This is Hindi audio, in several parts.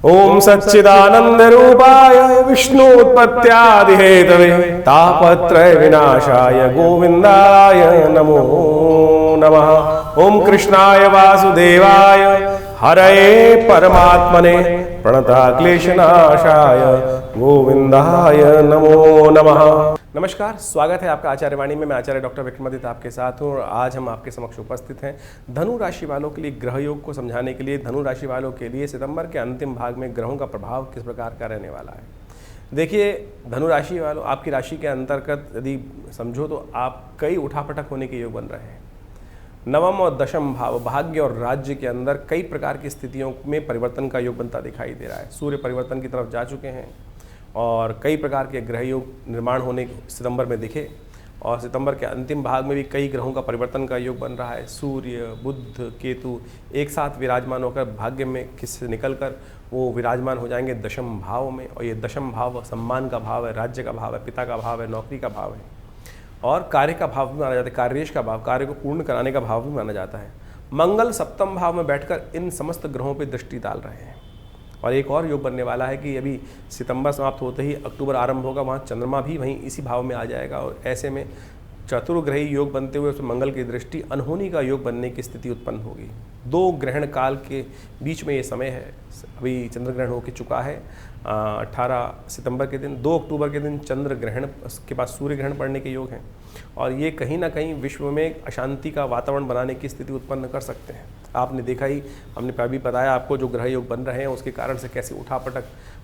ओम सच्चिदानंद रूपाय विष्णुत्पत्त्यादिहेतवे तापत्रय विनाशाय गोविंदाय नमो नमः। ओम कृष्णाय वासुदेवाय हरये परमात्मने प्रणतक्लेशनाशाय गोविंदाय नमो नमः। नमस्कार, स्वागत है आपका आचार्यवाणी में। मैं आचार्य डॉक्टर विक्रमादित्य आपके साथ हूँ और आज हम आपके समक्ष उपस्थित हैं धनु राशि वालों के लिए ग्रह योग को समझाने के लिए। धनु राशि वालों के लिए सितंबर के अंतिम भाग में ग्रहों का प्रभाव किस प्रकार का रहने वाला है। देखिए, धनु राशि वालों, आपकी राशि के अंतर्गत यदि समझो तो आप कई उठापटक होने के योग बन रहे हैं। नवम और दशम भाव भाग्य और राज्य के अंदर कई प्रकार की स्थितियों में परिवर्तन का योग बनता दिखाई दे रहा है। सूर्य परिवर्तन की तरफ जा चुके हैं और कई प्रकार के ग्रह योग निर्माण होने सितंबर में दिखे और सितंबर के अंतिम भाग में भी कई ग्रहों का परिवर्तन का योग बन रहा है। सूर्य, बुध, केतु एक साथ विराजमान होकर भाग्य में किससे निकलकर वो विराजमान हो जाएंगे दशम भाव में। और ये दशम भाव सम्मान का भाव है, राज्य का भाव है, पिता का भाव है, नौकरी का भाव है और कार्य का भाव भी माना जाता है। कार्येश का भाव, कार्य को पूर्ण कराने का भाव भी माना जाता है। मंगल सप्तम भाव में बैठकर इन समस्त ग्रहों पर दृष्टि डाल रहे हैं और एक और योग बनने वाला है कि अभी सितंबर समाप्त होते ही अक्टूबर आरंभ होगा, वहाँ चंद्रमा भी वहीं इसी भाव में आ जाएगा और ऐसे में चतुर्ग्रही योग बनते हुए उसमें मंगल की दृष्टि अनहोनी का योग बनने की स्थिति उत्पन्न होगी। दो ग्रहण काल के बीच में ये समय है। अभी चंद्र ग्रहण होकर चुका है 18 सितंबर के दिन। 2 अक्टूबर के दिन चंद्र ग्रहण के बाद सूर्य ग्रहण पड़ने के योग हैं और ये कहीं ना कहीं विश्व में अशांति का वातावरण बनाने की स्थिति उत्पन्न कर सकते हैं। आपने देखा ही, हमने अभी बताया आपको जो ग्रह योग बन रहे हैं उसके कारण से कैसे उठापटक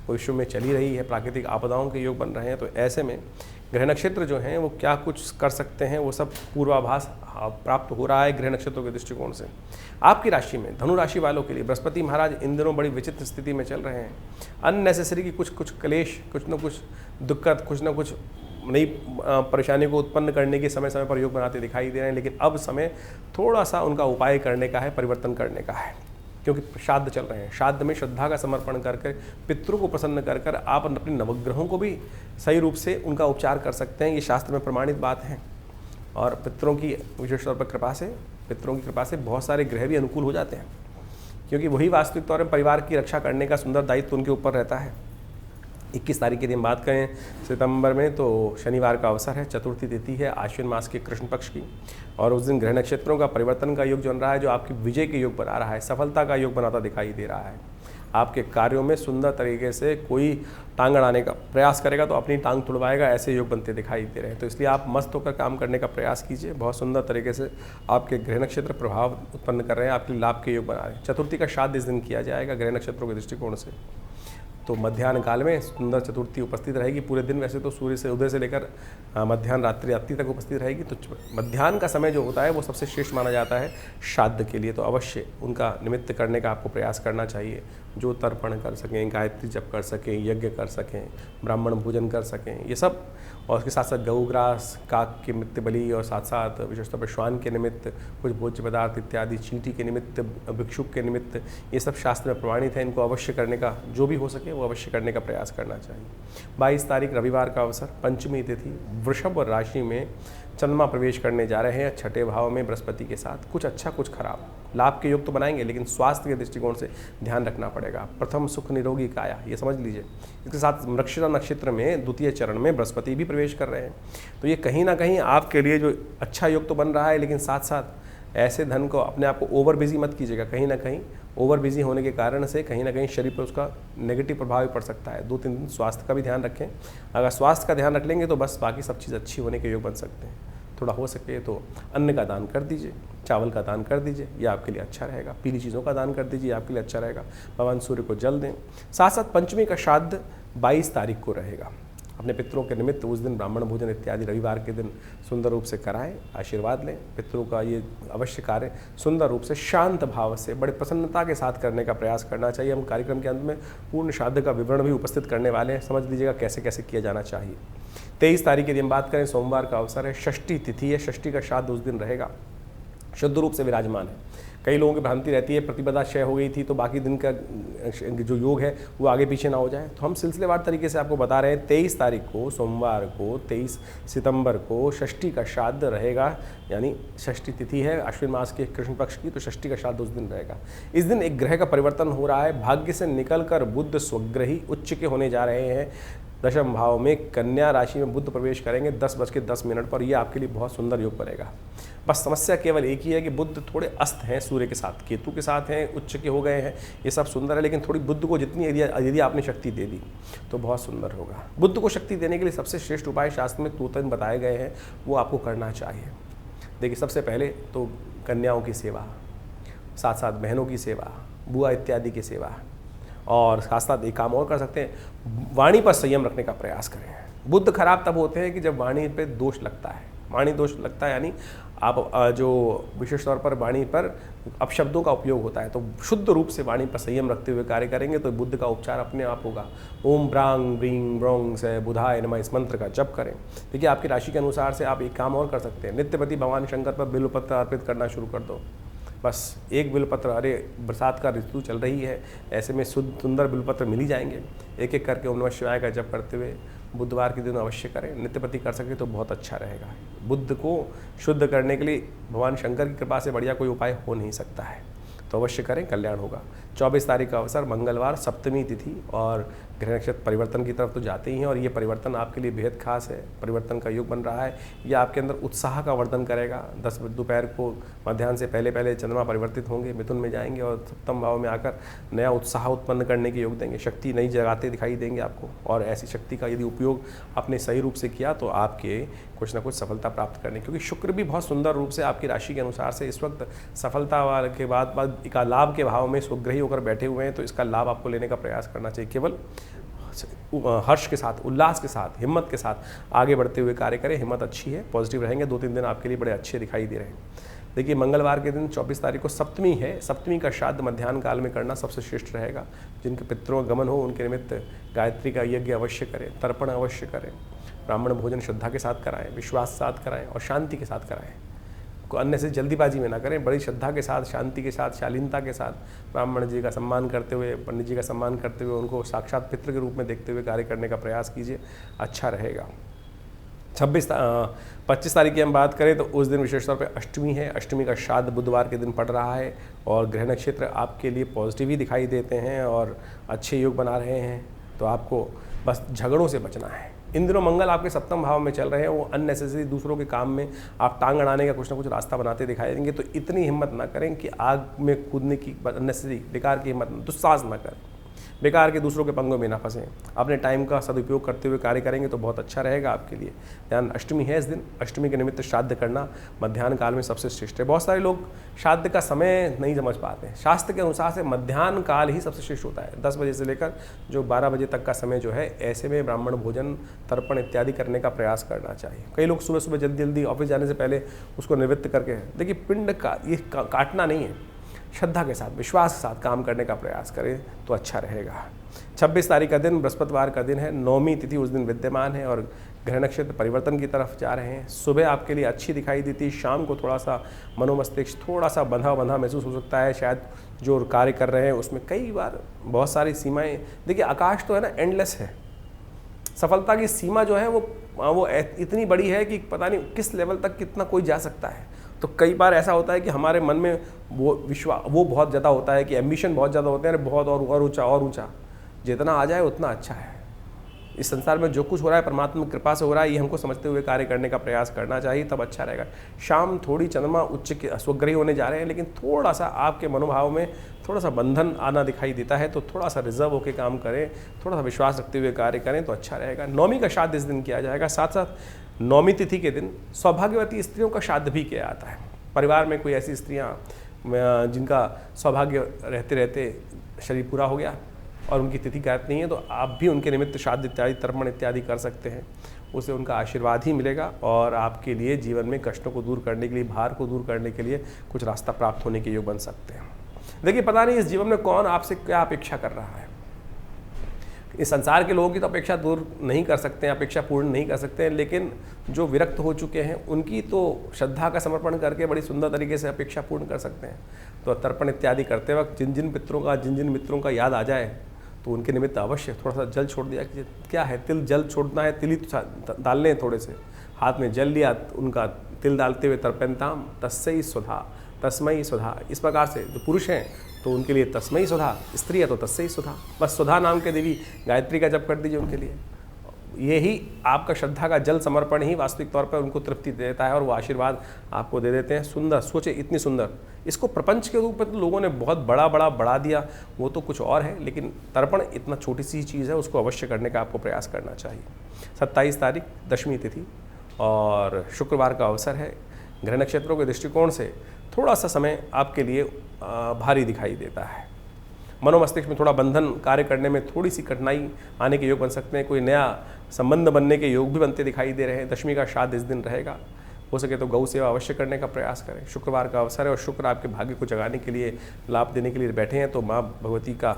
विश्व में चली रही है, प्राकृतिक आपदाओं के योग बन रहे हैं। तो ऐसे में ग्रह नक्षत्र जो हैं वो क्या कुछ कर सकते हैं, वो सब पूर्वाभास प्राप्त हो रहा है ग्रह नक्षत्रों के दृष्टिकोण से। आपकी राशि में धनु राशि वालों के लिए बृहस्पति महाराज इन दिनों बड़ी विचित्र स्थिति में चल रहे हैं। अननेसेसरी की कुछ क्लेश, कुछ न कुछ दिक्कत, कुछ न कुछ नई परेशानी को उत्पन्न करने के समय समय पर योग बनाते दिखाई दे रहे हैं। लेकिन अब समय थोड़ा सा उनका उपाय करने का है, परिवर्तन करने का है, क्योंकि श्राद्ध चल रहे हैं। श्राद्ध में श्रद्धा का समर्पण कर पितरों को प्रसन्न कर आप अपने नवग्रहों को भी सही रूप से उनका उपचार कर सकते हैं। ये शास्त्र में प्रमाणित बात है और पितरों की विशेष तौर पर पितरों की कृपा से बहुत सारे ग्रह भी अनुकूल हो जाते हैं, क्योंकि वही वास्तविक तौर पर परिवार की रक्षा करने का सुंदर दायित्व उनके ऊपर रहता है। 21 तारीख की दिन बात करें सितंबर में तो शनिवार का अवसर है, चतुर्थी तिथि है आश्विन मास के कृष्ण पक्ष की और उस दिन ग्रह नक्षत्रों का परिवर्तन का योग बन रहा है जो आपकी विजय के योग बना रहा है, सफलता का योग बनाता दिखाई दे रहा है। आपके कार्यों में सुंदर तरीके से कोई टांग अड़ाने का प्रयास करेगा तो अपनी टांग तुड़वाएगा, ऐसे योग बनते दिखाई दे रहे हैं। तो इसलिए आप मस्त होकर काम करने का प्रयास कीजिए। बहुत सुंदर तरीके से आपके ग्रह नक्षत्र प्रभाव उत्पन्न कर रहे हैं, आपके लाभ के योग बना रहे हैं। चतुर्थी का श्राद्ध इस दिन किया जाएगा ग्रह नक्षत्रों के दृष्टिकोण से। तो मध्याह्न काल में सुंदर चतुर्थी उपस्थित रहेगी। पूरे दिन वैसे तो सूर्य से उदय से लेकर मध्याह्न रात्रि तक उपस्थित रहेगी। तो मध्याह्न का समय जो होता है वो सबसे श्रेष्ठ माना जाता है श्राद्ध के लिए। तो अवश्य उनका निमित्त करने का आपको प्रयास करना चाहिए। जो तर्पण कर सकें, गायत्री जप कर सकें, यज्ञ कर सकें, ब्राह्मण भोजन कर सकें, ये सब। और उसके साथ साथ गौग्रास, काक के निमित्त बलि और साथ साथ विशेषतौर पर श्वान के निमित्त कुछ भोज्य पदार्थ इत्यादि, चींटी के निमित्त, भिक्षुक के निमित्त, ये सब शास्त्र में प्रमाणित है। इनको अवश्य करने का, जो भी हो सके वो अवश्य करने का प्रयास करना चाहिए। 22 तारीख रविवार का अवसर, पंचमी तिथि, वृषभ राशि में चंद्रमा प्रवेश करने जा रहे हैं छठे भाव में बृहस्पति के साथ। कुछ अच्छा कुछ खराब, लाभ के योग तो बनाएंगे लेकिन स्वास्थ्य के दृष्टिकोण से ध्यान रखना पड़ेगा। प्रथम सुख निरोगी काया, ये समझ लीजिए। इसके साथ मृगशिरा नक्षत्र में द्वितीय चरण में बृहस्पति भी प्रवेश कर रहे हैं। तो ये कहीं ना कहीं आपके लिए जो अच्छा योग तो बन रहा है, लेकिन साथ साथ ऐसे धन को अपने आप को ओवर बिजी मत कीजिएगा। कहीं ना कहीं ओवर बिजी होने के कारण से कहीं ना कहीं शरीर पर उसका नेगेटिव प्रभाव भी पड़ सकता है। 2-3 दिन स्वास्थ्य का भी ध्यान रखें। अगर स्वास्थ्य का ध्यान रख लेंगे तो बस बाकी सब चीज़ अच्छी होने के योग बन सकते हैं। थोड़ा हो सके तो अन्न का दान कर दीजिए, चावल का दान कर दीजिए, ये आपके लिए अच्छा रहेगा। पीली चीज़ों का दान कर दीजिए, आपके लिए अच्छा रहेगा। भगवान सूर्य को जल दें। साथ साथ पंचमी का श्राद्ध 22 तारीख को रहेगा। अपने पितरों के निमित्त उस दिन ब्राह्मण भोजन इत्यादि रविवार के दिन सुंदर रूप से कराएं, आशीर्वाद लें। पितरों का ये अवश्य कार्य सुंदर रूप से शांत भाव से बड़े प्रसन्नता के साथ करने का प्रयास करना चाहिए। हम कार्यक्रम के अंत में पूर्ण श्राद्ध का विवरण भी उपस्थित करने वाले हैं, समझ लीजिएगा कैसे कैसे किया जाना चाहिए। 23 तारीख की दिन बात करें, सोमवार का अवसर है, षष्ठी तिथि है, षष्ठी का श्राद्ध उस दिन रहेगा। शुद्ध रूप से विराजमान है। कई लोगों की भ्रांति रहती है प्रतिपदा क्षय हो गई थी तो बाकी दिन का जो योग है वो आगे पीछे ना हो जाए। तो हम सिलसिलेवार तरीके से आपको बता रहे हैं 23 तारीख को सोमवार को 23 सितंबर को षष्ठी का श्राद्ध रहेगा, यानी षष्ठी तिथि है अश्विन मास के कृष्ण पक्ष की, तो षष्ठी का श्राद्ध उस दिन रहेगा। इस दिन एक ग्रह का परिवर्तन हो रहा है, भाग्य से निकलकर बुध स्वग्रही उच्च के होने जा रहे हैं। दशम भाव में कन्या राशि में बुध प्रवेश करेंगे 10:10 पर। यह आपके लिए बहुत सुंदर योग बनेगा। बस समस्या केवल एक ही है कि बुध थोड़े अस्त हैं, सूर्य के साथ केतु के साथ हैं, उच्च के हो गए हैं, ये सब सुंदर है, लेकिन थोड़ी बुध को जितनी यदि आपने शक्ति दे दी तो बहुत सुंदर होगा। बुध को शक्ति देने के लिए सबसे श्रेष्ठ उपाय शास्त्र में 2-3 बताए गए हैं, वो आपको करना चाहिए। देखिए, सबसे पहले तो कन्याओं की सेवा, साथ साथ बहनों की सेवा, बुआ इत्यादि की सेवा, और साथ साथ एक काम और कर सकते हैं, वाणी पर संयम रखने का प्रयास करें। बुध खराब तब होते हैं कि जब वाणी पे दोष लगता है। वाणी दोष लगता है यानी आप जो विशेष तौर पर वाणी पर अपशब्दों का उपयोग होता है, तो शुद्ध रूप से वाणी पर संयम रखते हुए कार्य करेंगे तो बुध का उपचार अपने आप होगा। ओम ब्रांग ब्रींग ब्रोंग से बुधाय नमः इस मंत्र का जप करें। देखिए, आपकी राशि के अनुसार से आप एक काम और कर सकते हैं, नित्यपति भगवान शंकर पर बिल्वपत्र अर्पित करना शुरू कर दो। बस एक बिल्वपत्र, अरे बरसात का ऋतु चल रही है, ऐसे में शुद्ध सुंदर बिल्वपत्र मिल ही जाएंगे। एक एक करके ओम नमः शिवाय का जप करते हुए बुधवार के दिन अवश्य करें। नित्यपति कर सके तो बहुत अच्छा रहेगा। बुध को शुद्ध करने के लिए भगवान शंकर की कृपा से बढ़िया कोई उपाय हो नहीं सकता है, तो अवश्य करें, कल्याण होगा। 24 तारीख का अवसर मंगलवार, सप्तमी तिथि, और ग्रह नक्षत्र परिवर्तन की तरफ तो जाते ही हैं, और ये परिवर्तन आपके लिए बेहद खास है। परिवर्तन का योग बन रहा है, ये आपके अंदर उत्साह का वर्धन करेगा। 10 दोपहर को मध्याह्न से पहले पहले चंद्रमा परिवर्तित होंगे, मिथुन में जाएंगे और सप्तम भाव में आकर नया उत्साह उत्पन्न करने के योग देंगे। शक्ति नई जगाते दिखाई देंगे आपको, और ऐसी शक्ति का यदि उपयोग आपने सही रूप से किया तो आपके कुछ ना कुछ सफलता प्राप्त करने, क्योंकि शुक्र भी बहुत सुंदर रूप से आपकी राशि के अनुसार से इस वक्त सफलता वाले के बाद का लाभ के भाव में स्वग्रही होकर बैठे हुए हैं, तो इसका लाभ आपको लेने का प्रयास करना चाहिए। केवल हर्ष के साथ, उल्लास के साथ, हिम्मत के साथ आगे बढ़ते हुए कार्य करें। हिम्मत अच्छी है, पॉजिटिव रहेंगे। 2-3 दिन आपके लिए बड़े अच्छे दिखाई दे रहे हैं। देखिए, मंगलवार के दिन 24 तारीख को सप्तमी है। सप्तमी का श्राद्ध मध्याह्न काल में करना सबसे श्रेष्ठ रहेगा। जिनके पितरों का गमन हो उनके निमित्त गायत्री का यज्ञ अवश्य करें, तर्पण अवश्य करें, ब्राह्मण भोजन श्रद्धा के साथ कराएं, विश्वास के साथ कराएं और शांति के साथ कराएं। अन्य से जल्दीबाजी में ना करें, बड़ी श्रद्धा के साथ, शांति के साथ, शालीनता के साथ ब्राह्मण जी का सम्मान करते हुए, पंडित जी का सम्मान करते हुए, उनको साक्षात पितृ के रूप में देखते हुए कार्य करने का प्रयास कीजिए, अच्छा रहेगा। 25 तारीख की हम बात करें तो उस दिन विशेष तौर पर अष्टमी है। अष्टमी का श्राद्ध बुधवार के दिन पड़ रहा है, और ग्रह नक्षत्र आपके लिए पॉजिटिव ही दिखाई देते हैं और अच्छे योग बना रहे हैं, तो आपको बस झगड़ों से बचना है। इन दिनों मंगल आपके सप्तम भाव में चल रहे हैं, वो अननेसेसरी दूसरों के काम में आप टांग अड़ाने का कुछ ना कुछ रास्ता बनाते दिखाई देंगे, तो इतनी हिम्मत ना करें कि आग में कूदने की अननेसेसरी बेकार की हिम्मत, दुस्साहस ना करें, बेकार के दूसरों के पंगों में ना फंसें। अपने टाइम का सदुपयोग करते हुए कार्य करेंगे तो बहुत अच्छा रहेगा आपके लिए। ध्यान, अष्टमी है इस दिन, अष्टमी के निमित्त श्राद्ध करना मध्याह्न काल में सबसे श्रेष्ठ है। बहुत सारे लोग श्राद्ध का समय नहीं समझ पाते हैं। शास्त्र के अनुसार से मध्याह्न काल ही सबसे श्रेष्ठ होता है। 10 बजे से लेकर जो 12 बजे तक का समय जो है, ऐसे में ब्राह्मण भोजन, तर्पण इत्यादि करने का प्रयास करना चाहिए। कई लोग सुबह सुबह जल्दी जल्दी ऑफिस जाने से पहले उसको निवृत्त करके, देखिए पिंड का ये काटना नहीं है, श्रद्धा के साथ, विश्वास के साथ काम करने का प्रयास करें तो अच्छा रहेगा। 26 तारीख का दिन बृहस्पतिवार का दिन है, नौमी तिथि उस दिन विद्यमान है, और ग्रह नक्षत्र परिवर्तन की तरफ जा रहे हैं। सुबह आपके लिए अच्छी दिखाई देती, शाम को थोड़ा सा मनोमस्तिष्क थोड़ा सा बंधा बंधा महसूस हो सकता है। शायद जो कार्य कर रहे हैं उसमें कई बार बहुत सारी सीमाएं, देखिए आकाश तो है ना, एंडलेस है। सफलता की सीमा जो है वो इतनी बड़ी है कि पता नहीं किस लेवल तक कितना कोई जा सकता है। तो कई बार ऐसा होता है कि हमारे मन में वो विश्वास वो बहुत ज़्यादा होता है कि एम्बिशन बहुत ज़्यादा होते हैं, बहुत और ऊंचा, जितना आ जाए उतना अच्छा है। इस संसार में जो कुछ हो रहा है परमात्मा की कृपा से हो रहा है, ये हमको समझते हुए कार्य करने का प्रयास करना चाहिए, तब अच्छा रहेगा। शाम थोड़ी चंद्रमा उच्च के स्वग्रही होने जा रहे हैं, लेकिन थोड़ा सा आपके मनोभाव में थोड़ा सा बंधन आना दिखाई देता है, तो थोड़ा सा रिजर्व होकर काम करें, थोड़ा सा विश्वास रखते हुए कार्य करें तो अच्छा रहेगा। नौमी का श्राद्ध इस दिन किया जाएगा। साथ साथ नौमी तिथि के दिन सौभाग्यवती स्त्रियों का श्राद्ध भी किया जाता है। परिवार में कोई ऐसी स्त्रियाँ जिनका सौभाग्य रहते रहते शरीर पूरा हो गया और उनकी तिथि ज्ञात नहीं है, तो आप भी उनके निमित्त श्राद्ध इत्यादि, तर्पण इत्यादि कर सकते हैं। उसे उनका आशीर्वाद ही मिलेगा और आपके लिए जीवन में कष्टों को दूर करने के लिए, भार को दूर करने के लिए कुछ रास्ता प्राप्त होने के योग बन सकते हैं। देखिए, पता नहीं इस जीवन में कौन आपसे क्या अपेक्षा कर रहा है। इस संसार के लोगों की तो अपेक्षा दूर नहीं कर सकते हैं, अपेक्षा पूर्ण नहीं कर सकते हैं, लेकिन जो विरक्त हो चुके हैं उनकी तो श्रद्धा का समर्पण करके बड़ी सुंदर तरीके से अपेक्षा पूर्ण कर सकते हैं। तो तर्पण इत्यादि करते वक्त जिन जिन मित्रों का याद आ जाए तो उनके निमित्त अवश्य थोड़ा सा जल छोड़ दिया कीजिए। क्या है, तिल जल छोड़ना है, तिल ही डालने हैं थोड़े से, हाथ में जल लिया, उनका तिल डालते हुए तर्पयन्ताम तस्मै स्वधा, तस्मै स्वधा। इस प्रकार से जो पुरुष हैं तो उनके लिए तस्मै स्वधा, स्त्री है तो तस्मै स्वधा, बस स्वधा नाम के देवी गायत्री का जप कर दीजिए उनके लिए। यही आपका श्रद्धा का जल समर्पण ही वास्तविक तौर पर उनको तृप्ति देता है और वो आशीर्वाद आपको दे देते हैं। सुंदर, सोचे इतनी सुंदर, इसको प्रपंच के रूप में तो लोगों ने बहुत बढ़ा दिया, वो तो कुछ और है, लेकिन तर्पण इतना छोटी सी चीज़ है, उसको अवश्य करने का आपको प्रयास करना चाहिए। 27 तारीख दशमी तिथि और शुक्रवार का अवसर है। ग्रह नक्षत्रों के दृष्टिकोण से थोड़ा सा समय आपके लिए भारी दिखाई देता है। मनोमस्तिष्क में थोड़ा बंधन कार्य करने में थोड़ी सी कठिनाई आने के योग बन सकते हैं। कोई नया संबंध बनने के योग भी बनते दिखाई दे रहे हैं। दशमी का श्राद्ध इस दिन रहेगा। हो सके तो गौ सेवा अवश्य करने का प्रयास करें। शुक्रवार का अवसर है और शुक्र आपके भाग्य को जगाने के लिए, लाभ देने के लिए बैठे हैं। तो माँ भगवती का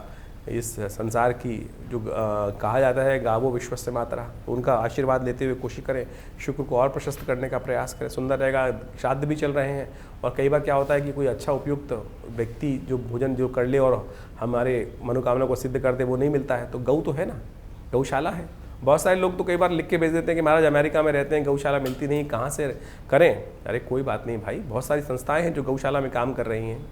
इस संसार की जो कहा जाता है गावो विश्वस्य मातरा, तो उनका आशीर्वाद लेते हुए कोशिश करें शुक्र को और प्रशस्त करने का प्रयास करें। सुंदर रहेगा। श्राद्ध भी चल रहे हैं और कई बार क्या होता है कि कोई अच्छा उपयुक्त व्यक्ति जो भोजन जो कर ले और हमारे मनोकामना को सिद्ध कर दे, वो नहीं मिलता है। तो गौ तो है ना, गौशाला है। बहुत सारे लोग तो कई बार लिख के भेज देते हैं कि महाराज अमेरिका में रहते हैं, गौशाला मिलती नहीं, कहाँ से करें। अरे कोई बात नहीं भाई, बहुत सारी संस्थाएं हैं जो गौशाला में काम कर रही हैं।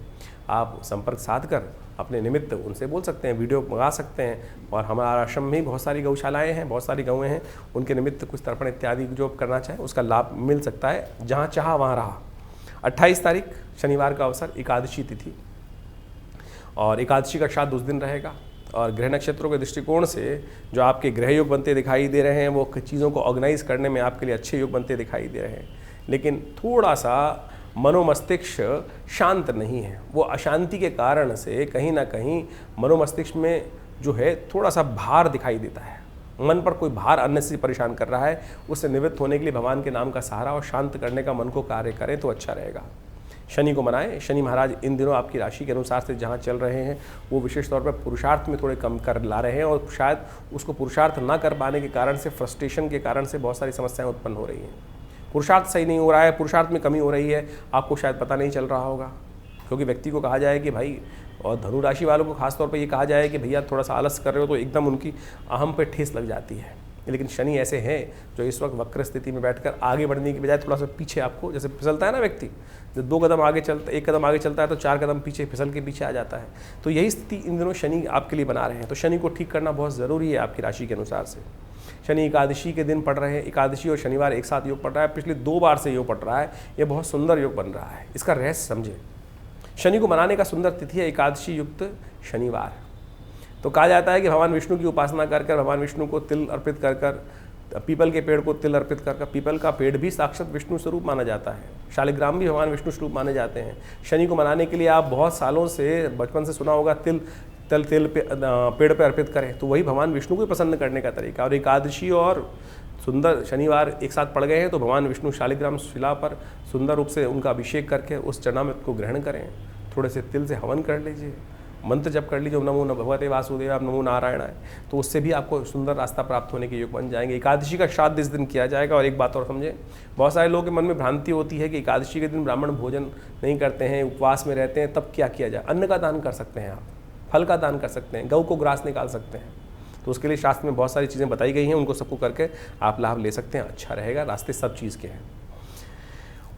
आप संपर्क साध कर अपने निमित्त उनसे बोल सकते हैं, वीडियो मंगा सकते हैं। और हमारा आश्रम में बहुत सारी गौशालाएं हैं, बहुत सारी गौएँ हैं, उनके निमित्त कुछ तर्पण इत्यादि जो करना चाहे उसका लाभ मिल सकता है, जहाँ चाहा वहाँ रहा। 28 तारीख शनिवार का अवसर, एकादशी तिथि और एकादशी का श्राद्ध उस दिन रहेगा। और ग्रह नक्षत्रों के दृष्टिकोण से जो आपके ग्रह योग बनते दिखाई दे रहे हैं, वो चीज़ों को ऑर्गेनाइज करने में आपके लिए अच्छे योग बनते दिखाई दे रहे हैं। लेकिन थोड़ा सा मनोमस्तिष्क शांत नहीं है। वो अशांति के कारण से कहीं ना कहीं मनोमस्तिष्क में जो है थोड़ा सा भार दिखाई देता है। मन पर कोई भार अन्य से परेशान कर रहा है, उससे निवृत्त होने के लिए भगवान के नाम का सहारा और शांत करने का मन को कार्य करें तो अच्छा रहेगा। शनि को मनाएं। शनि महाराज इन दिनों आपकी राशि के अनुसार से जहाँ चल रहे हैं वो विशेष तौर पर पुरुषार्थ में थोड़े कम कर ला रहे हैं और शायद उसको पुरुषार्थ ना कर पाने के कारण से, फ्रस्ट्रेशन के कारण से बहुत सारी समस्याएं उत्पन्न हो रही हैं। पुरुषार्थ सही नहीं हो रहा है, पुरुषार्थ में कमी हो रही है, आपको शायद पता नहीं चल रहा होगा। क्योंकि व्यक्ति को कहा जाए कि भाई, और धनु राशि वालों को खासतौर पर ये कहा जाए कि भैया थोड़ा सा आलस कर रहे हो तो एकदम उनकी अहम पे ठेस लग जाती है। लेकिन शनि ऐसे हैं जो इस वक्त वक्र स्थिति में बैठकर आगे बढ़ने की बजाय थोड़ा सा पीछे, आपको जैसे फिसलता है ना व्यक्ति, जब 2 कदम आगे चलता, 1 कदम आगे चलता है तो 4 कदम पीछे फिसल के पीछे आ जाता है। तो यही स्थिति इन दिनों शनि आपके लिए बना रहे हैं। तो शनि को ठीक करना बहुत ज़रूरी है आपकी राशि के अनुसार से। शनि एकादशी के दिन पड़ रहे हैं, एकादशी और शनिवार एक साथ योग पड़ रहा है, पिछले 2 बार से योग पड़ रहा है, ये बहुत सुंदर योग बन रहा है। इसका रहस्य समझें। शनि को मनाने का सुंदर तिथि है एकादशी युक्त शनिवार। तो कहा जाता है कि भगवान विष्णु की उपासना कर भगवान विष्णु को तिल अर्पित कर पीपल के पेड़ को तिल अर्पित कर पीपल का पेड़ भी साक्षात विष्णु स्वरूप माना जाता है। शालिग्राम भी भगवान विष्णु स्वरूप माने जाते हैं। शनि को मनाने के लिए आप बहुत सालों से, बचपन से सुना होगा, तिल पेड़ पे अर्पित करें, तो वही भगवान विष्णु को प्रसन्न करने का तरीका। और एकादशी और सुंदर शनिवार एक साथ पड़ गए हैं तो भगवान विष्णु शालिग्राम शिला पर सुंदर रूप से उनका अभिषेक करके उस चरणामृत को ग्रहण करें। थोड़े से तिल से हवन कर लीजिए, मंत्र जप कर लीजिए, नमो भगवते वासुदेव, नमो नारायणाय, तो उससे भी आपको सुंदर रास्ता प्राप्त होने के योग बन जाएंगे। एकादशी का श्राद्ध इस दिन किया जाएगा। और एक बात और समझें, बहुत सारे लोगों के मन में भ्रांति होती है कि एकादशी के दिन ब्राह्मण भोजन नहीं करते हैं, उपवास में रहते हैं, तब क्या किया जाए। अन्न का दान कर सकते हैं आप, फल का दान कर सकते हैं, गऊ को ग्रास निकाल सकते हैं। तो उसके लिए शास्त्र में बहुत सारी चीज़ें बताई गई हैं, उनको सबको करके आप लाभ ले सकते हैं। अच्छा रहेगा, रास्ते सब चीज़ के हैं।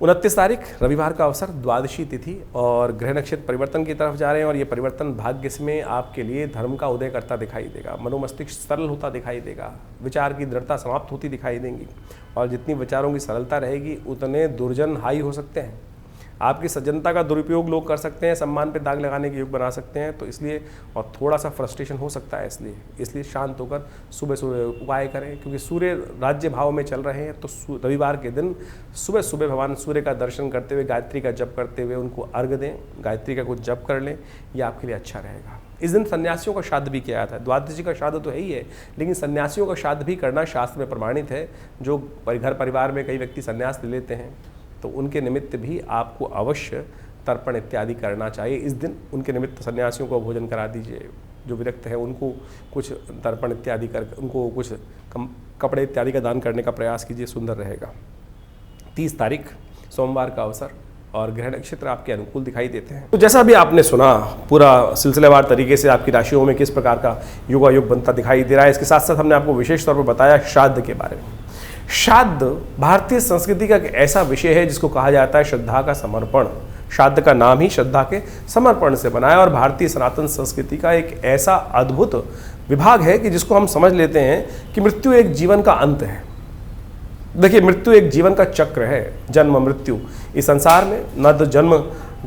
29 तारीख रविवार का अवसर, द्वादशी तिथि और ग्रह नक्षत्र परिवर्तन की तरफ जा रहे हैं। और ये परिवर्तन भाग्य में आपके लिए धर्म का उदय करता दिखाई देगा। मनोमस्तिष्क सरल होता दिखाई देगा, विचार की दृढ़ता समाप्त होती दिखाई देंगी। और जितनी विचारों की सरलता रहेगी उतने दुर्जन हाई हो सकते हैं। आपकी सज्जनता का दुरुपयोग लोग कर सकते हैं, सम्मान पे दाग लगाने के योग बना सकते हैं। तो इसलिए, और थोड़ा सा फ्रस्ट्रेशन हो सकता है, इसलिए शांत होकर सुबह सुबह उपाय करें। क्योंकि सूर्य राज्य भाव में चल रहे हैं, तो रविवार के दिन सुबह सुबह भगवान सूर्य का दर्शन करते हुए, गायत्री का जप करते हुए उनको अर्घ्य दें, गायत्री का कुछ जप कर लें, ये आपके लिए अच्छा रहेगा। इस दिन सन्यासियों का श्राद्ध भी किया जाता है। द्वादशी का श्राद्ध तो है ही है, लेकिन सन्यासियों का श्राद्ध भी करना शास्त्र में प्रमाणित है। जो घर परिवार में कई व्यक्ति सन्यास ले लेते हैं तो उनके निमित्त भी आपको अवश्य तर्पण इत्यादि करना चाहिए। इस दिन उनके निमित्त सन्यासियों को भोजन करा दीजिए, जो विरक्त है उनको कुछ तर्पण इत्यादि कर, उनको कुछ कपड़े इत्यादि का दान करने का प्रयास कीजिए, सुंदर रहेगा। 30 तारीख सोमवार का अवसर और ग्रह नक्षत्र आपके अनुकूल दिखाई देते हैं। तो जैसा भी आपने सुना, पूरा सिलसिलेवार तरीके से आपकी राशियों में किस प्रकार का योगायोग बनता दिखाई दे रहा है। इसके साथ साथ हमने आपको विशेष तौर पर बताया श्राद्ध के बारे में। श्राद्ध भारतीय संस्कृति का एक ऐसा विषय है जिसको कहा जाता है श्रद्धा का समर्पण। श्राद्ध का नाम ही श्रद्धा के समर्पण से बना है और भारतीय सनातन संस्कृति का एक ऐसा अद्भुत विभाग है कि जिसको हम समझ लेते हैं कि मृत्यु एक जीवन का अंत है। देखिए, मृत्यु एक जीवन का चक्र है, जन्म मृत्यु। इस संसार में न तो जन्म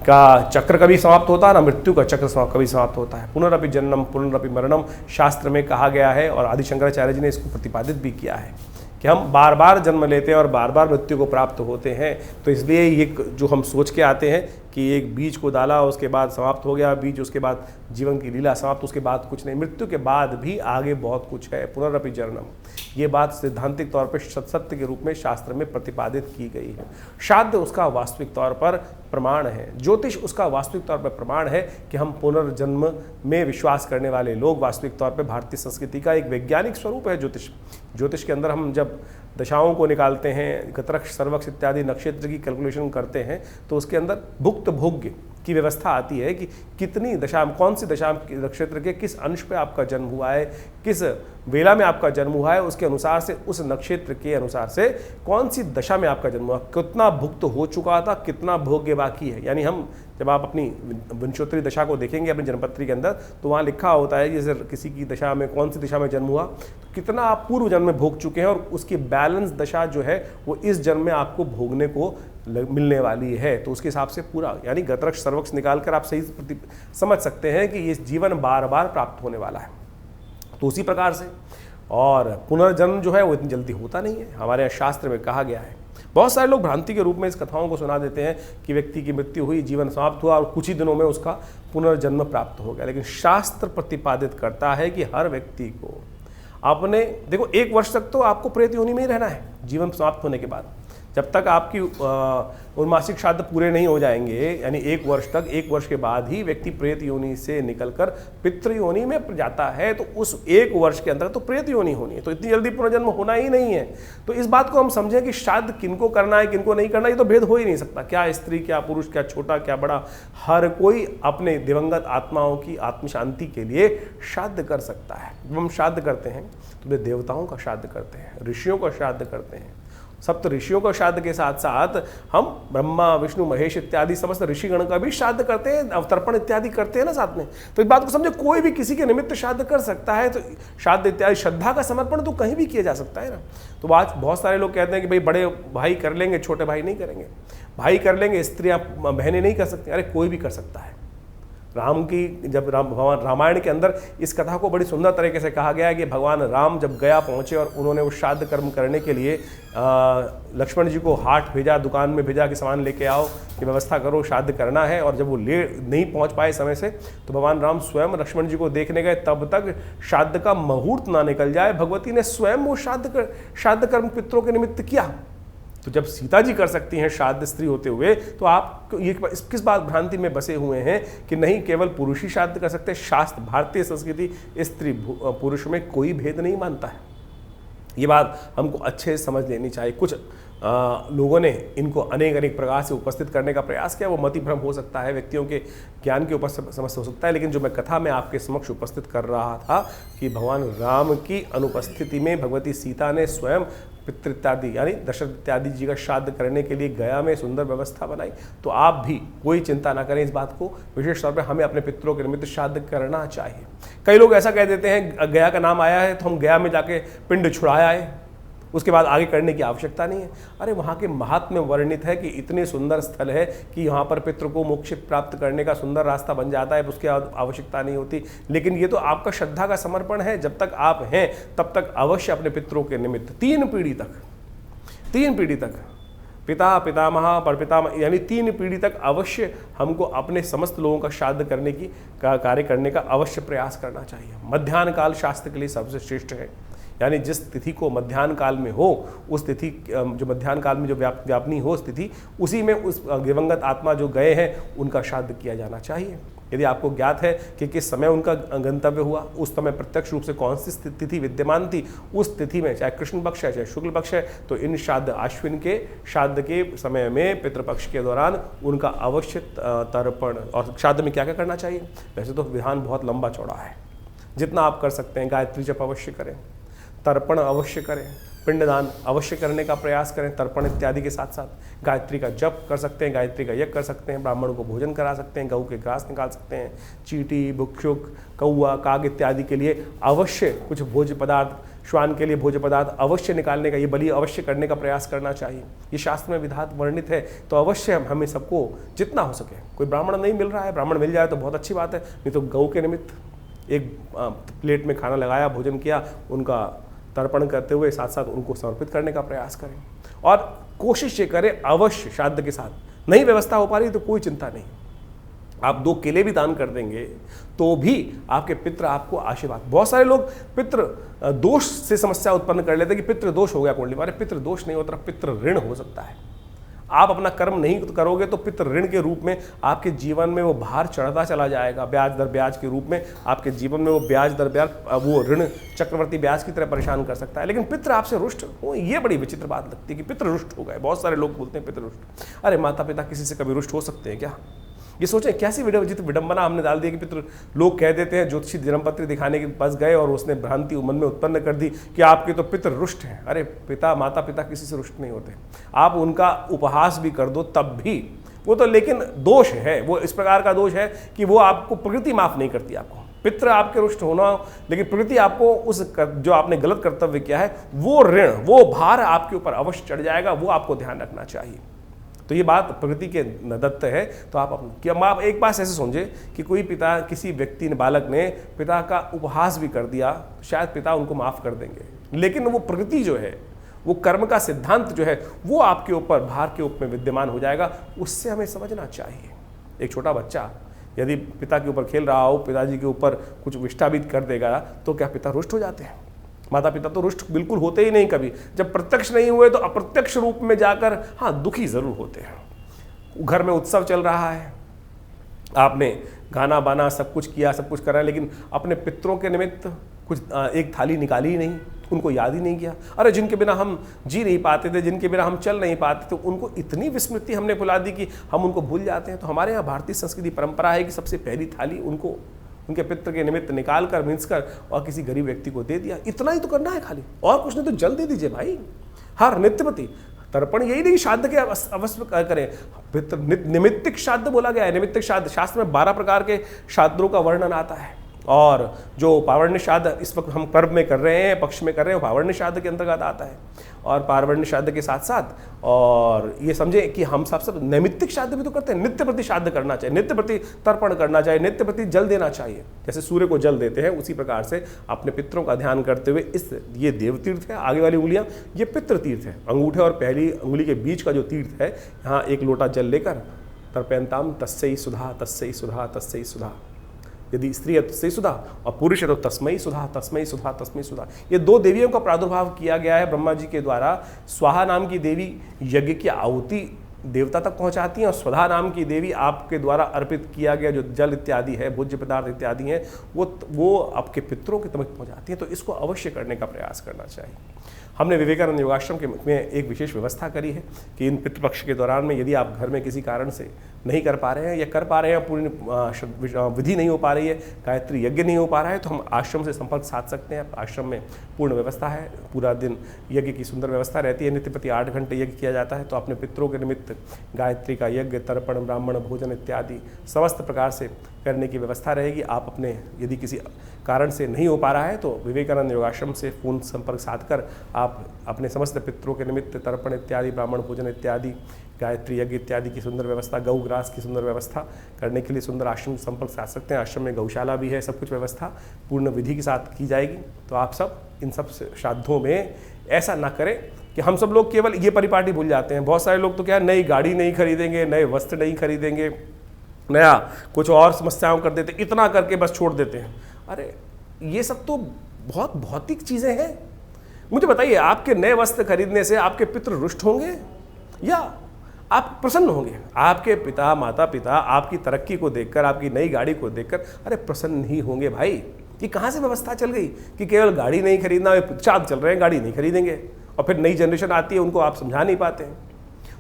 का चक्र कभी समाप्त होता है, ना मृत्यु का चक्र कभी समाप्त होता है। पुनरपि जन्म पुनरपि मरणम शास्त्र में कहा गया है और आदि शंकराचार्य जी ने इसको प्रतिपादित भी किया है कि हम बार बार जन्म लेते हैं और बार बार मृत्यु को प्राप्त होते हैं। तो इसलिए ये जो हम सोच के आते हैं कि एक बीज को डाला, उसके बाद समाप्त हो गया बीज, उसके बाद जीवन की लीला समाप्त, उसके बाद कुछ नहीं, मृत्यु के बाद भी आगे बहुत कुछ है। पुनरपि जन्म, ये बात सैद्धांतिक तौर पर सत्य के रूप में शास्त्र में प्रतिपादित की गई है। श्राद्ध उसका वास्तविक तौर पर प्रमाण है, ज्योतिष उसका वास्तविक तौर पर प्रमाण है कि हम पुनर्जन्म में विश्वास करने वाले लोग वास्तविक तौर पर भारतीय संस्कृति का एक वैज्ञानिक स्वरूप है ज्योतिष। ज्योतिष के अंदर हम जब दशाओं को निकालते हैं, गतरक्ष सर्वक्ष इत्यादि नक्षत्र की कैलकुलेशन करते हैं, तो उसके अंदर भुक्त भोग्य की व्यवस्था आती है कि कितनी दशा, कौन सी दशा नक्षत्र के किस अंश पे आपका जन्म हुआ है, किस वेला में आपका जन्म हुआ है, उसके अनुसार से उस नक्षत्र के अनुसार से कौन सी दशा में आपका जन्म हुआ, कितना भुक्त हो चुका था, कितना भोग्य बाकी है। यानी हम जब आप अपनी विंशोत्तरी दशा को देखेंगे अपनी जन्मपत्री के अंदर, तो वहाँ लिखा होता है जैसे किसी की दशा में कौन सी दिशा में जन्म हुआ, तो कितना आप पूर्व जन्म में भोग चुके हैं और उसकी बैलेंस दशा जो है वो इस जन्म में आपको भोगने को मिलने वाली है। तो उसके हिसाब से पूरा यानी गतरक्ष सर्वक्ष निकाल कर आप सही समझ सकते हैं कि ये जीवन बार बार प्राप्त होने वाला है। तो उसी प्रकार से और पुनर्जन्म जो है वो इतनी जल्दी होता नहीं है, हमारे यहाँ शास्त्र में कहा गया है। बहुत सारे लोग भ्रांति के रूप में इस कथाओं को सुना देते हैं कि व्यक्ति की मृत्यु हुई, जीवन समाप्त हुआ और कुछ ही दिनों में उसका पुनर्जन्म प्राप्त हो गया। लेकिन शास्त्र प्रतिपादित करता है कि हर व्यक्ति को अपने, देखो 1 वर्ष तक तो आपको प्रेत योनि में ही रहना है जीवन समाप्त होने के बाद। जब तक आपकी उन्मासिक श्राद्ध पूरे नहीं हो जाएंगे, यानी 1 वर्ष तक, 1 वर्ष के बाद ही व्यक्ति प्रेत योनि से निकलकर पितृ योनि में जाता है। तो उस 1 वर्ष के अंदर तो प्रेत योनि होनी है, तो इतनी जल्दी पुनर्जन्म होना ही नहीं है। तो इस बात को हम समझें कि श्राद्ध किनको करना है किनको नहीं करना, ये तो भेद हो ही नहीं सकता। क्या स्त्री, क्या पुरुष, क्या छोटा, क्या बड़ा, हर कोई अपने दिवंगत आत्माओं की आत्म शांति के लिए श्राद्ध कर सकता है। जब हम श्राद्ध करते हैं तो वे देवताओं का श्राद्ध करते हैं, ऋषियों का श्राद्ध करते हैं। सप्त ऋषियों का श्राद्ध के साथ साथ हम ब्रह्मा विष्णु महेश इत्यादि समस्त ऋषिगण का भी श्राद्ध करते हैं, अवतर्पण इत्यादि करते हैं ना साथ में। तो इस बात को समझे, कोई भी किसी के निमित्त श्राद्ध कर सकता है। तो श्राद्ध इत्यादि श्रद्धा का समर्पण तो कहीं भी किया जा सकता है ना। तो आज बहुत सारे लोग कहते हैं कि भाई बड़े भाई कर लेंगे, छोटे भाई नहीं करेंगे, भाई कर लेंगे, स्त्रियां बहनें नहीं कर सकती। अरे कोई भी कर सकता है। राम की जब भगवान रामायण के अंदर इस कथा को बड़ी सुंदर तरीके से कहा गया है कि भगवान राम जब गया पहुँचे और उन्होंने वो श्राद्ध कर्म करने के लिए लक्ष्मण जी को हाट भेजा, दुकान में भेजा कि सामान लेके आओ, कि व्यवस्था करो, श्राद्ध करना है। और जब वो नहीं पहुँच पाए समय से, तो भगवान राम स्वयं लक्ष्मण जी को देखने गए, तब तक श्राद्ध का मुहूर्त ना निकल जाए, भगवती ने स्वयं वो श्राद्ध कर्म पितरों के निमित्त किया। तो जब सीता जी कर सकती हैं श्राद्ध स्त्री होते हुए, तो आप ये किस बात भ्रांति में बसे हुए हैं कि नहीं केवल पुरुष ही श्राद्ध कर सकते हैं। शास्त्र, भारतीय संस्कृति स्त्री पुरुष में कोई भेद नहीं मानता है। ये बात हमको अच्छे से समझ लेनी चाहिए। कुछ लोगों ने इनको अनेक प्रकार से उपस्थित करने का प्रयास किया, वो मति भ्रम हो सकता है, व्यक्तियों के ज्ञान के ऊपर समस्या हो सकता है। लेकिन जो मैं कथा में आपके समक्ष उपस्थित कर रहा था कि भगवान राम की अनुपस्थिति में भगवती सीता ने स्वयं पितृ इत्यादि यानी दशरथ इत्यादि जी का श्राद्ध करने के लिए गया में सुंदर व्यवस्था बनाई। तो आप भी कोई चिंता ना करें इस बात को, विशेष तौर पर हमें अपने पितरों के निमित्त श्राद्ध करना चाहिए। कई लोग ऐसा कह देते हैं गया का नाम आया है तो हम गया में जाके पिंड छुड़ाया है, उसके बाद आगे करने की आवश्यकता नहीं है। अरे वहाँ के महात्म्य वर्णित है कि इतने सुंदर स्थल है कि यहाँ पर पितृ को मोक्ष प्राप्त करने का सुंदर रास्ता बन जाता है, उसकी आवश्यकता नहीं होती। लेकिन ये तो आपका श्रद्धा का समर्पण है। जब तक आप हैं तब तक अवश्य अपने पितरों के निमित्त 3 पीढ़ी तक पिता, पितामह, परपितामह यानी 3 पीढ़ी तक अवश्य हमको अपने समस्त लोगों का श्राद्ध करने की कार्य करने का अवश्य प्रयास करना चाहिए। मध्याह्न काल शास्त्र के लिए सबसे श्रेष्ठ है, यानी जिस तिथि को मध्याह्न काल में हो, उस तिथि जो मध्याह्न काल में जो व्यापनी हो उस तिथि, उसी में उस दिवंगत आत्मा जो गए हैं उनका श्राद्ध किया जाना चाहिए। यदि आपको ज्ञात है कि किस समय उनका गंतव्य हुआ, उस समय प्रत्यक्ष रूप से कौन सी तिथि विद्यमान थी, उस तिथि में चाहे कृष्ण पक्ष है चाहे शुक्ल पक्ष है, तो इन श्राद्ध अश्विन के श्राद्ध के समय में पितृपक्ष के दौरान उनका अवश्य तर्पण। और श्राद्ध में क्या क्या करना चाहिए? वैसे तो विधान बहुत लंबा चौड़ा है, जितना आप कर सकते हैं। गायत्री जप अवश्य करें, तर्पण अवश्य करें, पिंडदान अवश्य करने का प्रयास करें, तर्पण इत्यादि के साथ साथ गायत्री का जप कर सकते हैं, गायत्री का यज्ञ कर सकते हैं, ब्राह्मणों को भोजन करा सकते हैं, गऊ के घास निकाल सकते हैं, चींटी, भुक्षुक, कौआ, काग इत्यादि के लिए अवश्य कुछ भोज्य पदार्थ, श्वान के लिए भोज्य पदार्थ अवश्य निकालने का, ये बलि अवश्य करने का प्रयास करना चाहिए। ये शास्त्र में विधात वर्णित है, तो अवश्य हमें सबको जितना हो सके, कोई ब्राह्मण नहीं मिल रहा है, ब्राह्मण मिल जाए तो बहुत अच्छी बात है, नहीं तो गऊ के निमित्त एक प्लेट में खाना लगाया, भोजन किया, उनका तर्पण करते हुए साथ साथ उनको समर्पित करने का प्रयास करें। और कोशिश ये करें अवश्य श्राद्ध के साथ, नहीं व्यवस्था हो पा रही तो कोई चिंता नहीं, आप 2 केले भी दान कर देंगे तो भी आपके पितृ आपको आशीर्वाद। बहुत सारे लोग पितृ दोष से समस्या उत्पन्न कर लेते हैं कि पितृ दोष हो गया कुंडली में। अरे पितृ दोष नहीं होता, पितृ ऋण हो सकता है। आप अपना कर्म नहीं करोगे तो पितृ ऋण के रूप में आपके जीवन में वो भार चढ़ता चला जाएगा, ब्याज दर ब्याज के रूप में आपके जीवन में वो ब्याज दर ब्याज, वो ऋण चक्रवर्ती ब्याज की तरह परेशान कर सकता है। लेकिन पितृ आपसे रुष्ट हो, ये बड़ी विचित्र बात लगती है कि पितृ रुष्ट हो गए। बहुत सारे लोग बोलते हैं पितृ रुष्ट। अरे माता पिता किसी से कभी रुष्ट हो सकते हैं क्या? ये सोचें कैसी विडंबना हमने डाल दी कि पितृ, लोग कह देते हैं ज्योतिषी जन्मपत्री दिखाने के पास गए और उसने भ्रांति मन में उत्पन्न कर दी कि आपके तो पितृ रुष्ट हैं। अरे पिता माता पिता किसी से रुष्ट नहीं होते, आप उनका उपहास भी कर दो तब भी वो तो, लेकिन दोष है, वो इस प्रकार का दोष है कि वो आपको प्रकृति माफ नहीं करती। आपको पितृ आपके रुष्ट होना, लेकिन प्रकृति आपको उस जो आपने गलत कर्तव्य किया है वो ऋण, वो भार आपके ऊपर अवश्य चढ़ जाएगा, वो आपको ध्यान रखना चाहिए। तो ये बात प्रकृति के दत्त है। तो आप एक बात ऐसे समझे कि कोई पिता, किसी व्यक्ति ने, बालक ने पिता का उपहास भी कर दिया, शायद पिता उनको माफ कर देंगे, लेकिन वो प्रकृति जो है, वो कर्म का सिद्धांत जो है, वो आपके ऊपर भार के रूप में विद्यमान हो जाएगा। उससे हमें समझना चाहिए। एक छोटा बच्चा यदि पिता के ऊपर खेल रहा हो, पिताजी के ऊपर कुछ विष्टाबित कर देगा, तो क्या पिता रुष्ट हो जाते हैं? माता पिता तो रुष्ट बिल्कुल होते ही नहीं कभी। जब प्रत्यक्ष नहीं हुए तो अप्रत्यक्ष रूप में जाकर हाँ दुखी जरूर होते हैं। घर में उत्सव चल रहा है, आपने गाना बाना सब कुछ किया, सब कुछ करा, लेकिन अपने पितरों के निमित्त कुछ एक थाली निकाली ही नहीं, उनको याद ही नहीं किया। अरे जिनके बिना हम जी नहीं पाते थे, जिनके बिना हम चल नहीं पाते थे, उनको इतनी विस्मृति हमने भुला दी कि हम उनको भूल जाते हैं। तो हमारे यहाँ भारतीय संस्कृति परंपरा है कि सबसे पहली थाली उनको, उनके पितृ के निमित्त निकाल कर, मिंस कर और किसी गरीब व्यक्ति को दे दिया। इतना ही तो करना है खाली, और कुछ नहीं तो जल दे दीजिए भाई। हर नित्यपति तर्पण यही नहीं श्राद्ध के अवश्य करें, पितृ निमित्तिक श्राद्ध बोला गया है। निमित्तिक श्राद्ध, शास्त्र में 12 प्रकार के श्राद्धों का वर्णन आता है। और जो पावर्ण्य श्राद्ध इस वक्त हम पर्व में कर रहे हैं, पक्ष में कर रहे हैं, पावर्ण्य श्राद्ध के अंतर्गत आता है। और पावर्ण्य श्राद्ध के साथ साथ और ये समझे कि हम सब नैमित्तिक श्राद्ध भी तो करते हैं। नित्य प्रति श्राद्ध करना चाहिए, नित्य प्रति तर्पण करना चाहिए, नित्य प्रति जल देना चाहिए। जैसे सूर्य को जल देते हैं, उसी प्रकार से अपने पितरों का ध्यान करते हुए ये देव तीर्थ है, आगे वाली उंगलियां ये पितृ तीर्थ है। अंगूठे और पहली उंगली के बीच का जो तीर्थ है, यहाँ 1 लोटा जल लेकर तर्पयन्ताम तस्यै सुधा तस्यै सुधा तस्यै सुधा। यदि स्त्री है तो तस्मै सुधा और पुरुष है तो तस्मै सुधा तस्मै सुधा तस्मै सुधा। ये 2 देवियों का प्रादुर्भाव किया गया है ब्रह्मा जी के द्वारा। स्वाहा नाम की देवी यज्ञ की आहुति देवता तक पहुंचाती हैं, और स्वधा नाम की देवी आपके द्वारा अर्पित किया गया जो जल इत्यादि है, भोज्य पदार्थ इत्यादि हैं, वो आपके पितरों के तक पहुंचाती हैं। तो इसको अवश्य करने का प्रयास करना चाहिए। हमने विवेकानंद योगाश्रम के में एक विशेष व्यवस्था करी है कि इन पितृपक्ष के दौरान में यदि आप घर में किसी कारण से नहीं कर पा रहे हैं या कर पा रहे हैं, पूर्ण विधि नहीं हो पा रही है, गायत्री यज्ञ नहीं हो पा रहा है, तो हम आश्रम से संपर्क साध सकते हैं। आश्रम में पूर्ण व्यवस्था है, पूरा दिन यज्ञ की सुंदर व्यवस्था रहती है। नित्य प्रति 8 घंटे यज्ञ किया जाता है। तो अपने पितरों के निमित्त गायत्री का यज्ञ, तर्पण, ब्राह्मण भोजन इत्यादि समस्त प्रकार से करने की व्यवस्था रहेगी। आप अपने यदि किसी कारण से नहीं हो पा रहा है तो विवेकानंद योगाश्रम से फोन संपर्क साधकर आप अपने समस्त पितरों के निमित्त तर्पण इत्यादि, ब्राह्मण भोजन इत्यादि, गायत्री यज्ञ इत्यादि की सुंदर व्यवस्था, गौ ग्रास की सुंदर व्यवस्था करने के लिए सुंदर आश्रम से संपर्क साध सकते हैं। आश्रम में गौशाला भी है, सब कुछ व्यवस्था पूर्ण विधि के साथ की जाएगी। तो आप सब इन सब श्राद्धों में ऐसा ना करें कि हम सब लोग केवल ये परिपाटी भूल जाते हैं। बहुत सारे लोग तो क्या नई गाड़ी नहीं खरीदेंगे, नए वस्त्र नहीं खरीदेंगे, नया कुछ और समस्याओं कर देते, इतना करके बस छोड़ देते हैं। अरे ये सब तो बहुत भौतिक चीज़ें हैं। मुझे बताइए, आपके नए वस्त्र खरीदने से आपके पितृ रुष्ट होंगे या आप प्रसन्न होंगे। आपके पिता माता पिता आपकी तरक्की को देखकर, आपकी नई गाड़ी को देखकर अरे प्रसन्न ही होंगे भाई। ये कहाँ से व्यवस्था चल गई कि केवल गाड़ी नहीं खरीदना, वे चाँद चल रहे हैं गाड़ी नहीं खरीदेंगे, और फिर नई जनरेशन आती है उनको आप समझा नहीं पाते हैं।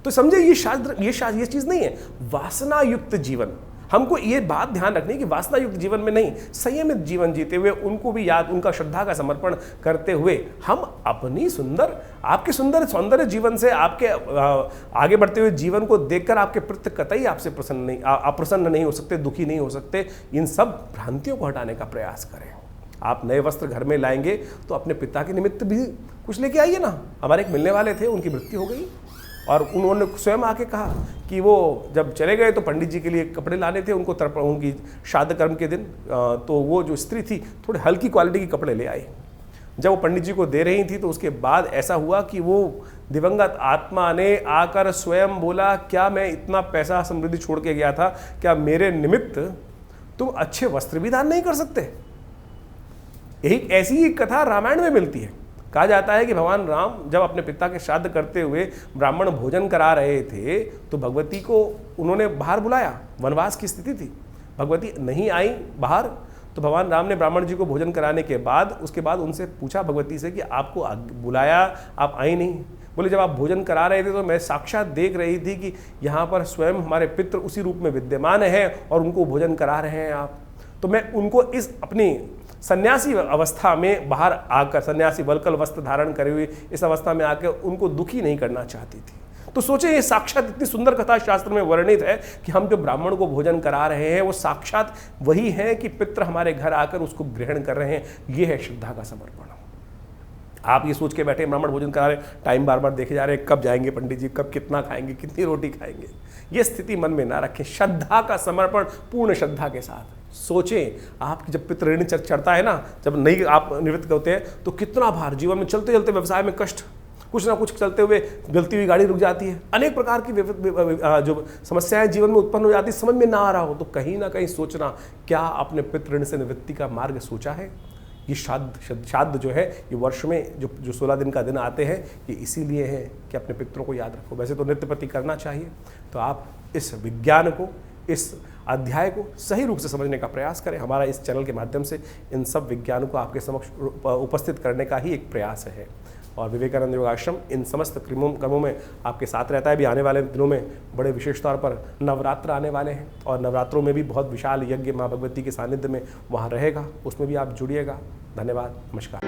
तो समझे ये चीज़ नहीं है। वासना युक्त जीवन, हमको ये बात ध्यान रखनी है कि वासना युक्त जीवन में नहीं, संयमित जीवन जीते हुए उनको भी याद, उनका श्रद्धा का समर्पण करते हुए हम अपनी आपके सुंदर सौंदर्य जीवन से, आपके आगे बढ़ते हुए जीवन को देखकर आपके प्रति कतई आपसे अप्रसन्न नहीं हो सकते, दुखी नहीं हो सकते। इन सब भ्रांतियों को हटाने का प्रयास करें। आप नए वस्त्र घर में लाएंगे तो अपने पिता के निमित्त भी कुछ लेके आइए ना। हमारे एक मिलने वाले थे, उनकी मृत्यु हो गई और उन्होंने स्वयं आके कहा कि वो जब चले गए तो पंडित जी के लिए कपड़े लाने थे उनको, उनकी श्राद्ध कर्म के दिन। तो वो जो स्त्री थी थोड़े हल्की क्वालिटी के कपड़े ले आई। जब वो पंडित जी को दे रही थी तो उसके बाद ऐसा हुआ कि वो दिवंगत आत्मा ने आकर स्वयं बोला, क्या मैं इतना पैसा समृद्धि छोड़ के गया था, क्या मेरे निमित्त तुम अच्छे वस्त्र भी दान नहीं कर सकते? एक ऐसी ही कथा रामायण में मिलती है। कहा जाता है कि भगवान राम जब अपने पिता के श्राद्ध करते हुए ब्राह्मण भोजन करा रहे थे तो भगवती को उन्होंने बाहर बुलाया। वनवास की स्थिति थी, भगवती नहीं आई बाहर, तो भगवान राम ने ब्राह्मण जी को भोजन कराने के बाद उसके बाद उनसे पूछा भगवती से कि आपको बुलाया, आप आई नहीं? बोले जब आप भोजन करा रहे थे तो मैं साक्षात देख रही थी कि यहाँ पर स्वयं हमारे पितृ उसी रूप में विद्यमान हैं और उनको भोजन करा रहे हैं आप। तो मैं उनको इस अपनी सन्यासी अवस्था में बाहर आकर, सन्यासी वल्कल वस्त्र धारण करे हुए इस अवस्था में आकर उनको दुखी नहीं करना चाहती थी। तो सोचे ये साक्षात इतनी सुंदर कथा शास्त्र में वर्णित है कि हम जो ब्राह्मण को भोजन करा रहे हैं वो साक्षात वही है कि पितृ हमारे घर आकर उसको ग्रहण कर रहे हैं। ये है श्रद्धा का समर्पण। आप ये सोच के बैठे ब्राह्मण भोजन करा रहे, टाइम बार बार देखे जा रहे हैं, कब जाएंगे पंडित जी, कब कितना खाएंगे, कितनी रोटी खाएंगे। ये स्थिति मन में ना रखें। श्रद्धा का समर्पण पूर्ण श्रद्धा के साथ सोचें। आपकी जब पितृ ऋण चढ़ता है ना, जब नहीं आप निवृत्त होते हैं तो कितना भार, जीवन में चलते चलते व्यवसाय में कष्ट, कुछ ना कुछ चलते हुए गलती हुई गाड़ी रुक जाती है, अनेक प्रकार की जो समस्याएं जीवन में उत्पन्न हो जाती है, समझ में ना आ रहा हो तो कहीं ना कहीं सोचना, क्या आपने पितृ ऋण से निवृत्ति का मार्ग सोचा है? ये श्राद्ध जो है ये वर्ष में जो 16 दिन का दिन आते हैं ये इसीलिए है कि अपने पितरों को याद रखो। वैसे तो नित्य प्रति करना चाहिए। तो आप इस विज्ञान को, इस अध्याय को सही रूप से समझने का प्रयास करें। हमारा इस चैनल के माध्यम से इन सब विज्ञानों को आपके समक्ष उपस्थित करने का ही एक प्रयास है। और विवेकानंद योगाश्रम इन समस्त क्रमों में आपके साथ रहता है। भी आने वाले दिनों में बड़े विशेष तौर पर नवरात्र आने वाले हैं और नवरात्रों में भी बहुत विशाल यज्ञ माँ भगवती के सानिध्य में वहाँ रहेगा, उसमें भी आप जुड़िएगा। धन्यवाद, नमस्कार।